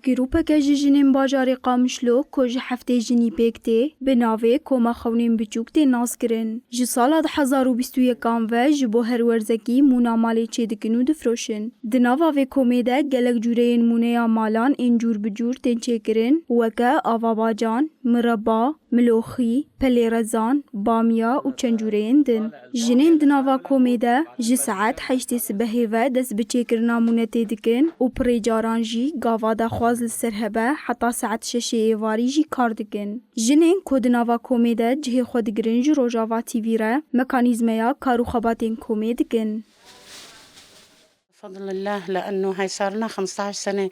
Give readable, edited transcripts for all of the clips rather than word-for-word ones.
گروپک جنین باجاری قامشلو کج هفته جنی پکته به ناوی کما خونین بچوک تی ناس کرن. جی سال 2021 و جبو هر ورزکی مونا مالی چه دکنو دفروشن. دناوا و کمیده گلک جورین مونیا مالان انجور بجور تنچه کرن وکا آواباجان، مربا، ملوخی، پلی رزان، بامیا و چنجورین دن. جنین دناوا کمیده جی ساعت 8 صبح و دست بچه کرنا مونتی دکن و پری جارانجی گاوادا خواز لسرهبه حتی ساعت 6 ایواری جی کار دکن. جنین کودناوا کمیده جه خود گرنج روژاوا تیویره مکانیزمیا کارو خباتین کمیدکن. بفضل الله لأنه هاي صار لنا 15 سنة.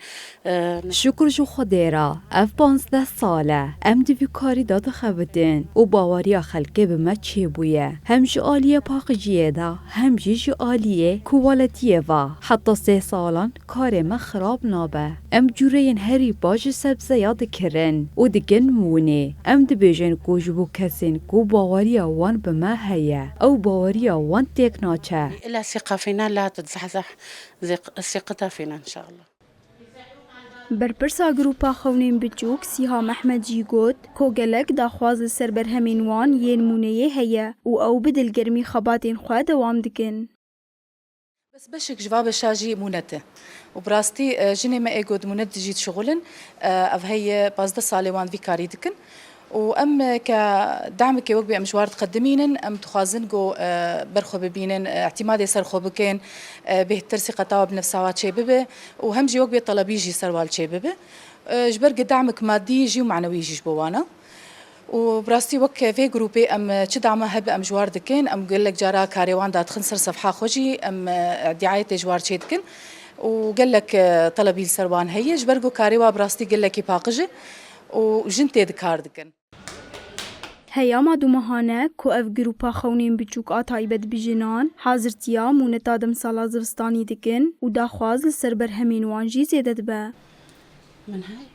شکر جو خديرا اف 15 ساله ام دوی کاری داد خبدن و باوریا خلقه به ما چه بویه هم جو آلیه پاقجیه دا هم جو آلیه کوالتیه و حتی 3 سالان کار ما خراب نابه ام جورین هری باج سبزه یاد کرن و دگن مونه ام دبیجن کوجبو کسین کو باوریا وان به ما هیه او باوریا وان تیک ناچه إلى ثقة فينا لا تتزحزح ثقتها فينا إن شاء الله. برپرسا گروپا خونین بچوک سیها محمد جی گوت کو گلک داخواز سر برهمین وان ین مونیه هیا و او بدل گرمی خباتین خواه دوام دکن. بس بشك جواب شاجي مونته وبراستي جني ما ايجود مونت جيت شغلن اف هي بازدا صالي وان في كاري دكن وام كدعمك وقبي مشوار تقدمين ام تخازن جو برخو ببينن اعتمادي سر خو بكين بهترسي قطاوه بنفسها شي ببه وهم جي وقبي طلبي جي سروال شي ببه جبر دعمك مادي جي ومعنوي جي بوانا وبراستي وك في جروبي ام تدعم هب ام جوار دكين ام قال لك جارا كاريوان دا تخنصر صفحه خوجي ام دعايه جوار شيدكن وقال لك طلبي السروان هي جبرجو كاريوا براستي قال لك باقجه وجنتي دكار دكن هیا ما دومهانه کو اف گروپا خونین بچوک آتایبت بجنان حاضرتیا مونتا دم سالا زوستانی دکن و داخواز لسر برهمین وانجی زیدت به. من هاي